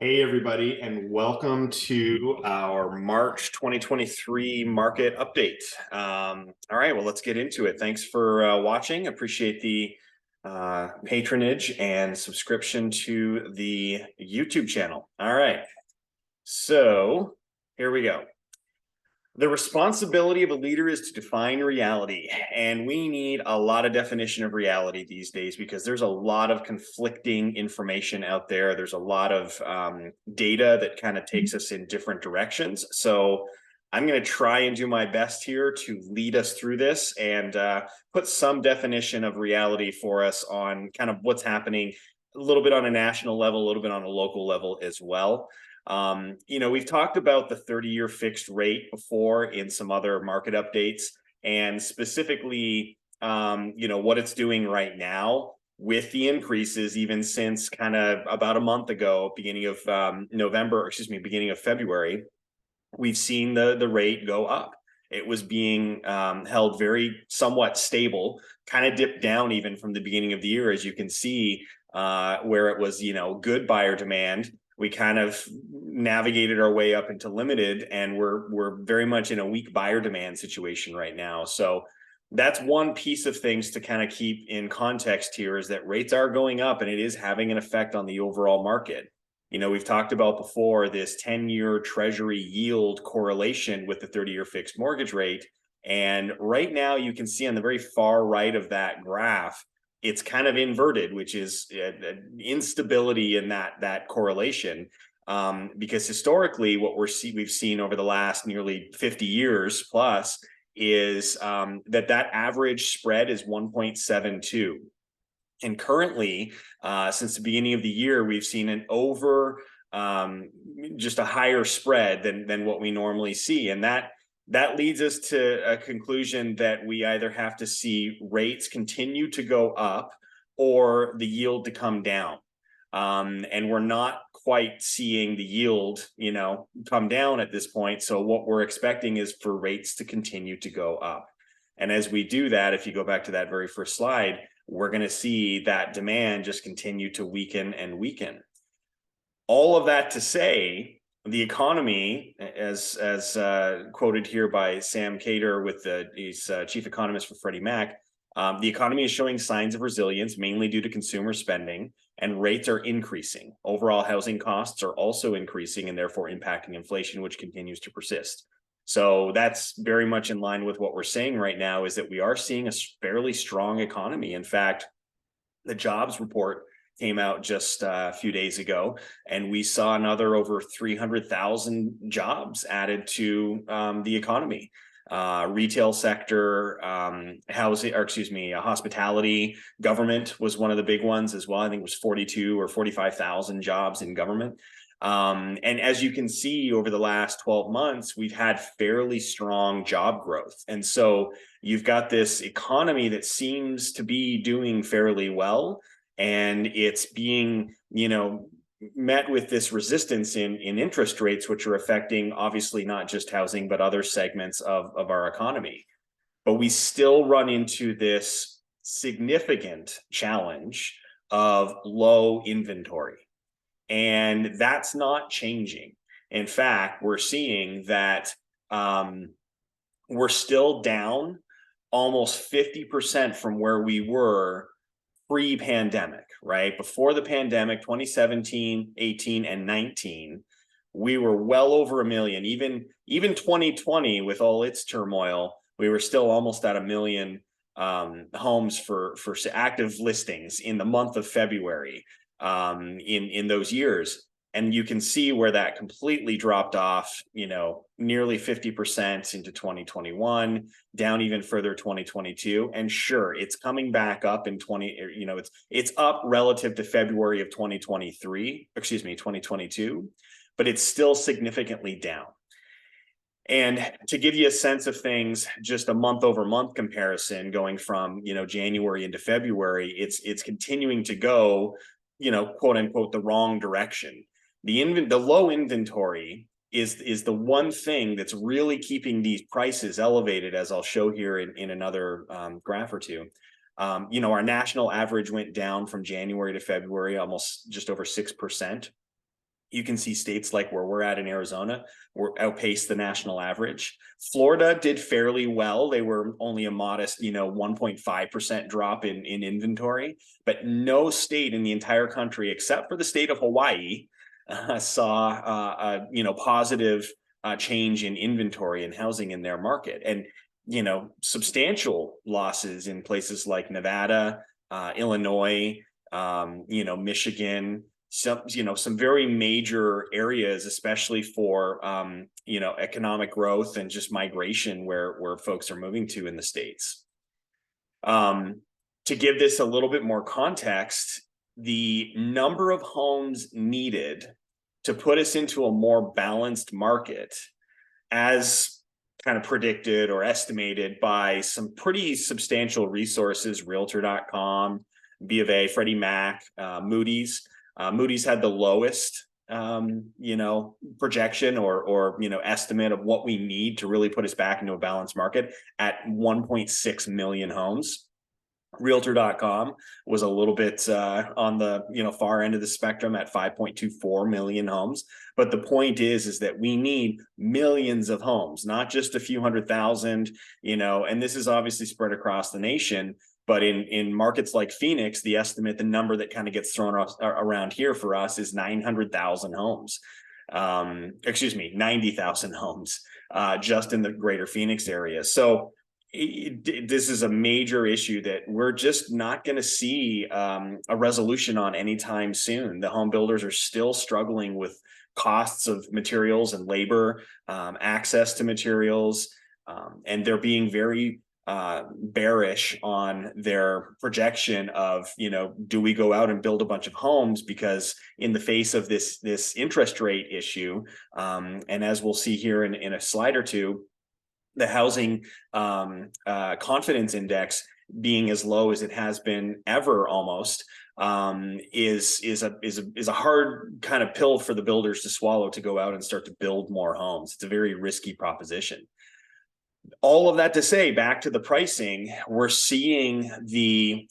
Hey, everybody, and welcome to our March 2023 market update. All right, well, let's get into it. Thanks for watching. Appreciate the patronage and subscription to the YouTube channel. All right, so here we go. The responsibility of a leader is to define reality, and we need a lot of definition of reality these days because there's a lot of conflicting information out there. There's a lot of data that kind of takes us in different directions. So I'm going to try and do my best here to lead us through this and put some definition of reality for us on kind of what's happening a little bit on a national level, a little bit on a local level as well. We've talked about the 30-year fixed rate before in some other market updates, and specifically, what it's doing right now with the increases, even since kind of about a month ago, beginning of beginning of February, we've seen the rate go up. It was being held very somewhat stable, kind of dipped down even from the beginning of the year, as you can see, where it was, good buyer demand. We kind of navigated our way up into limited, and we're very much in a weak buyer demand situation right now. So that's one piece of things to kind of keep in context here, is that rates are going up and it is having an effect on the overall market. We've talked about before this 10-year treasury yield correlation with the 30-year fixed mortgage rate. And right now you can see on the very far right of that graph, it's kind of inverted, which is instability in that correlation. Because historically, what we've seen over the last nearly 50 years plus is that average spread is 1.72. And currently, since the beginning of the year, we've seen an over just a higher spread than what we normally see. And that leads us to a conclusion that we either have to see rates continue to go up or the yield to come down. And we're not quite seeing the yield, come down at this point. So what we're expecting is for rates to continue to go up. And as we do that, if you go back to that very first slide, we're going to see that demand just continue to weaken and weaken. All of that to say, the economy, as quoted here by Sam Cater, he's chief economist for Freddie Mac, the economy is showing signs of resilience, mainly due to consumer spending, and rates are increasing. Overall housing costs are also increasing and therefore impacting inflation, which continues to persist. So that's very much in line with what we're saying right now, is that we are seeing a fairly strong economy. In fact, the jobs report came out just a few days ago, and we saw another over 300,000 jobs added to the economy. Retail sector, hospitality, government was one of the big ones as well. I think it was 42 or 45,000 jobs in government. And as you can see, over the last 12 months, we've had fairly strong job growth. And so you've got this economy that seems to be doing fairly well, and it's being, met with this resistance in interest rates, which are affecting obviously not just housing, but other segments of our economy. But we still run into this significant challenge of low inventory. And that's not changing. In fact, we're seeing that we're still down almost 50% from where we were pre-pandemic, right? Before the pandemic, 2017, 18, and 19, we were well over a million. Even 2020, with all its turmoil, we were still almost at a million homes for active listings in the month of February in those years. And you can see where that completely dropped off, nearly 50% into 2021, down even further 2022. And sure, it's coming back up in it's up relative to February of 2022, but it's still significantly down. And to give you a sense of things, just a month over month comparison going from, January into February, it's continuing to go, quote unquote, the wrong direction. The low inventory is the one thing that's really keeping these prices elevated, as I'll show here in another graph or two. Our national average went down from January to February almost just over 6%. You can see states like where we're at in Arizona outpaced the national average. Florida did fairly well. They were only a modest, 1.5% drop in inventory, but no state in the entire country, except for the state of Hawaii, saw positive change in inventory and housing in their market. And substantial losses in places like Nevada, Illinois, Michigan, some very major areas, especially for economic growth and just migration where folks are moving to in the States. To give this a little bit more context, the number of homes needed to put us into a more balanced market, as kind of predicted or estimated by some pretty substantial resources, Realtor.com, B of A, Freddie Mac, Moody's. Moody's had the lowest, projection or estimate of what we need to really put us back into a balanced market at 1.6 million homes. Realtor.com was a little bit on the far end of the spectrum at 5.24 million homes. But the point is that we need millions of homes, not just a few 100,000, and this is obviously spread across the nation. But in markets like Phoenix, the number that kind of gets thrown around here for us is 900,000 homes. 90,000 homes just in the greater Phoenix area. So this is a major issue that we're just not going to see a resolution on anytime soon. The home builders are still struggling with costs of materials and labor, access to materials, and they're being very bearish on their projection of, do we go out and build a bunch of homes? Because in the face of this interest rate issue, and as we'll see here in a slide or two, the housing confidence index being as low as it has been ever almost is a hard kind of pill for the builders to swallow, to go out and start to build more homes. It's a very risky proposition. All of that to say, back to the pricing, we're seeing the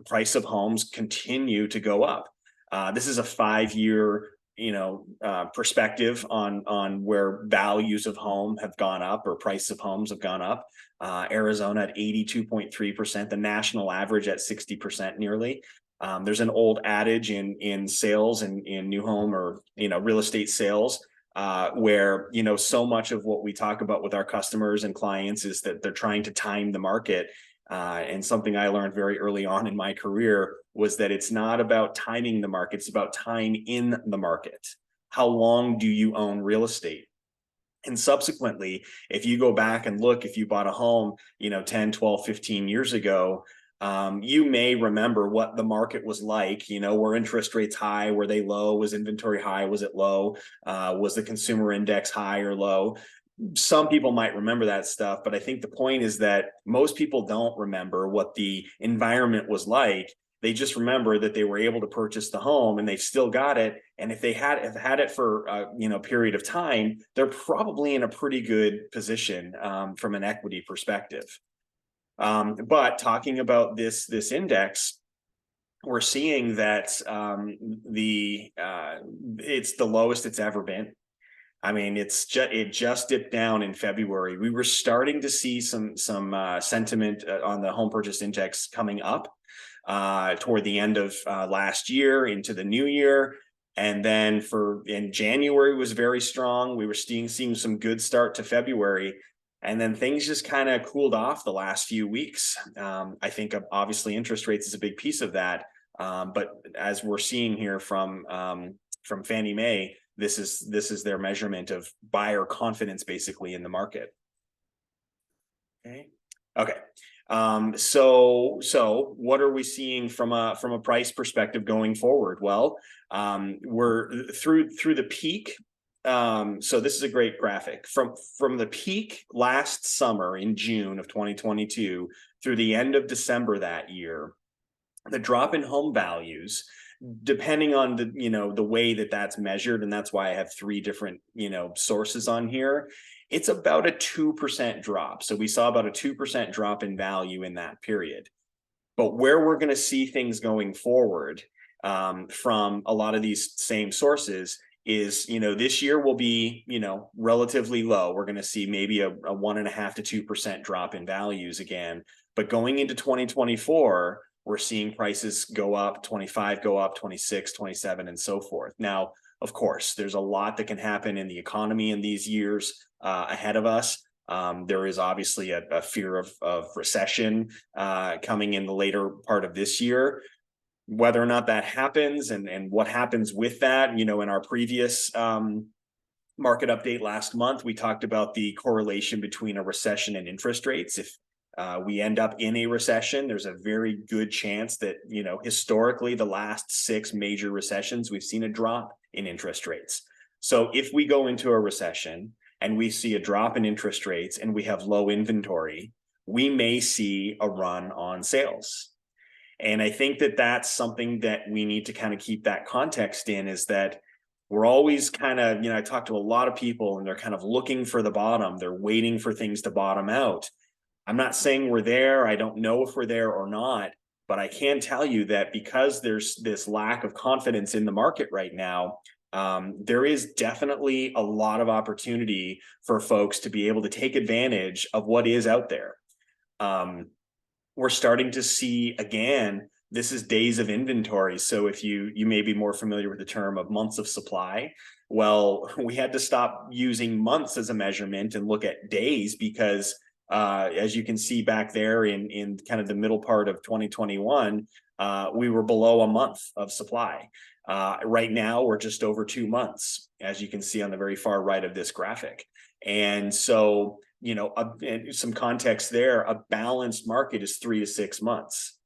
price of homes continue to go up. This is a 5-year perspective on where values of home have gone up, or price of homes have gone up. Arizona at 82.3%, the national average at 60% nearly. There's an old adage in sales and in new home or real estate sales, where so much of what we talk about with our customers and clients is that they're trying to time the market. And something I learned very early on in my career was that it's not about timing the market, it's about time in the market. How long do you own real estate? And subsequently, if you go back and look, if you bought a home 10, 12, 15 years ago, you may remember what the market was like. Were interest rates high? Were they low? Was inventory high? Was it low? Was the consumer index high or low? Some people might remember that stuff, but I think the point is that most people don't remember what the environment was like. They just remember that they were able to purchase the home and they've still got it. And if they had it for a period of time, they're probably in a pretty good position from an equity perspective. But talking about this index, we're seeing that it's the lowest it's ever been. I mean, it just dipped down in February. We were starting to see some sentiment on the home purchase index coming up toward the end of last year into the new year. And then in January was very strong. We were seeing some good start to February. And then things just kind of cooled off the last few weeks. I think obviously interest rates is a big piece of that. But as we're seeing here from Fannie Mae, this is their measurement of buyer confidence basically in the market. Okay. So what are we seeing from a price perspective going forward? Well, we're through the peak. So this is a great graphic from the peak last summer in June of 2022 through the end of December that year. The drop in home values, depending on the way that's measured, and that's why I have 3 different sources on here, it's about a 2% drop. So we saw about a 2% drop in value in that period. But where we're going to see things going forward from a lot of these same sources is, this year will be, relatively low. We're going to see maybe a 1.5 to 2% drop in values again. But going into 2024, we're seeing prices go up, 25 go up, 26, 27, and so forth. Now, of course, there's a lot that can happen in the economy in these years ahead of us. There is obviously a fear of recession coming in the later part of this year. Whether or not that happens and what happens with that, in our previous market update last month, we talked about the correlation between a recession and interest rates. If we end up in a recession, there's a very good chance that, historically, the last 6 major recessions, we've seen a drop in interest rates. So if we go into a recession and we see a drop in interest rates and we have low inventory, we may see a run on sales. And I think that that's something that we need to kind of keep that context in, is that we're always kind of, I talk to a lot of people and they're kind of looking for the bottom. They're waiting for things to bottom out. I'm not saying we're there. I don't know if we're there or not, but I can tell you that because there's this lack of confidence in the market right now, there is definitely a lot of opportunity for folks to be able to take advantage of what is out there. We're starting to see, again, this is days of inventory. So if you may be more familiar with the term of months of supply, well, we had to stop using months as a measurement and look at days, because as you can see back there in kind of the middle part of 2021, we were below a month of supply. Right now, we're just over 2 months, as you can see on the very far right of this graphic. And so, some context there, a balanced market is 3 to 6 months.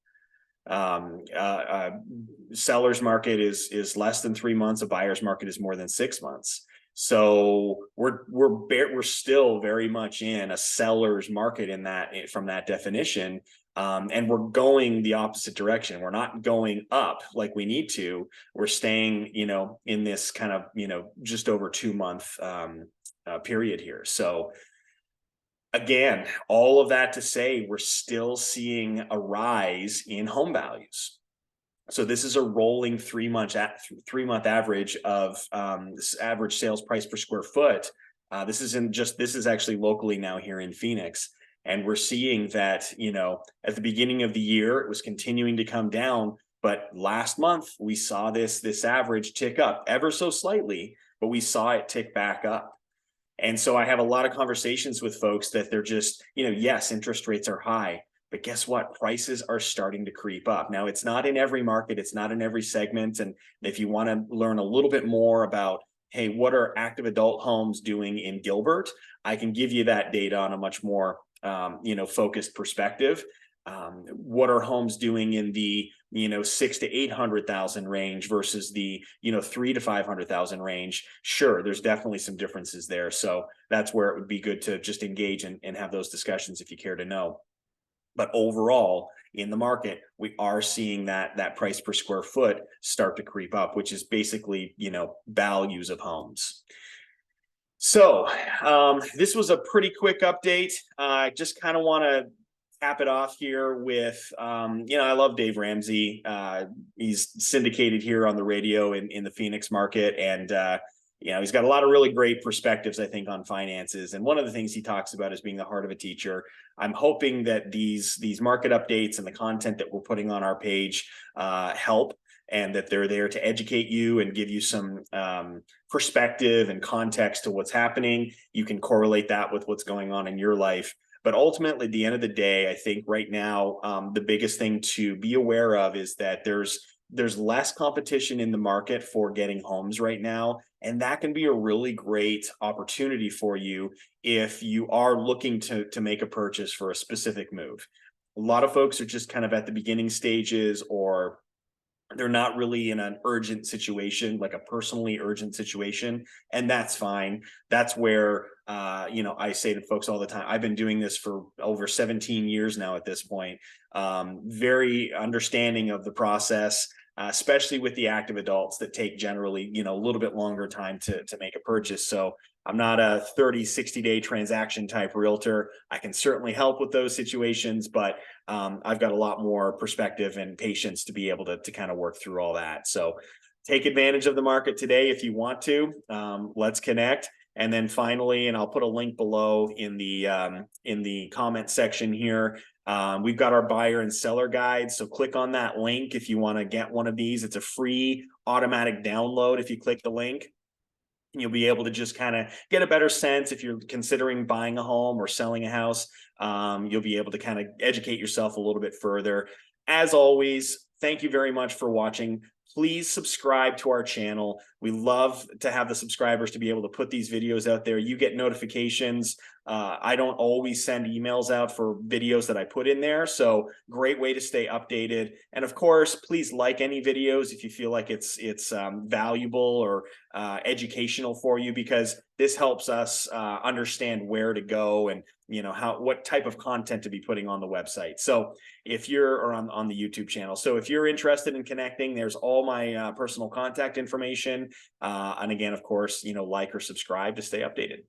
Seller's market is less than 3 months. A buyer's market is more than 6 months. So we're still very much in a seller's market from that definition. And we're going the opposite direction. We're not going up like we need to. We're staying, in this kind of, just over 2 month period here. So again, all of that to say, we're still seeing a rise in home values. So this is a rolling 3 month average of this average sales price per square foot. This is actually locally now here in Phoenix. And we're seeing that, at the beginning of the year, it was continuing to come down. But last month, we saw this average tick up ever so slightly, but we saw it tick back up. And so I have a lot of conversations with folks that they're just, yes, interest rates are high, but guess what? Prices are starting to creep up. Now, it's not in every market. It's not in every segment. And if you want to learn a little bit more about, hey, what are active adult homes doing in Gilbert? I can give you that data on a much more, focused perspective. What are homes doing in the, 600,000 to 800,000 range versus the, 300,000 to 500,000 range? Sure, there's definitely some differences there. So that's where it would be good to just engage and have those discussions if you care to know. But overall, in the market, we are seeing that price per square foot start to creep up, which is basically, values of homes. So this was a pretty quick update. I just kind of want to cap it off here with, I love Dave Ramsey. He's syndicated here on the radio in the Phoenix market. And, he's got a lot of really great perspectives, I think, on finances. And one of the things he talks about is being the heart of a teacher. I'm hoping that these market updates and the content that we're putting on our page help, and that they're there to educate you and give you some perspective and context to what's happening. You can correlate that with what's going on in your life. But ultimately, at the end of the day, I think right now, the biggest thing to be aware of is that there's less competition in the market for getting homes right now. And that can be a really great opportunity for you if you are looking to make a purchase for a specific move. A lot of folks are just kind of at the beginning stages, or they're not really in an urgent situation, like a personally urgent situation. And that's fine. That's where, I say to folks all the time, I've been doing this for over 17 years now at this point. Very understanding of the process, especially with the active adults that take generally, a little bit longer time to make a purchase. So I'm not a 30, 60-day transaction type realtor. I can certainly help with those situations, but I've got a lot more perspective and patience to be able to kind of work through all that. So take advantage of the market today if you want to. Let's connect. And then finally, and I'll put a link below in the comment section here. We've got our buyer and seller guide. So click on that link if you want to get one of these. It's a free automatic download if you click the link. You'll be able to just kind of get a better sense if you're considering buying a home or selling a house. You'll be able to kind of educate yourself a little bit further. As always, thank you very much for watching. Please subscribe to our channel. We love to have the subscribers to be able to put these videos out there. You get notifications. I don't always send emails out for videos that I put in there. So great way to stay updated. And of course, please like any videos if you feel like it's valuable or educational for you, because this helps us understand where to go and what type of content to be putting on the website. So if you're or on the YouTube channel. So if you're interested in connecting, there's all my personal contact information. And again, of course, like or subscribe to stay updated.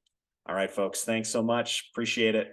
All right, folks, thanks so much. Appreciate it.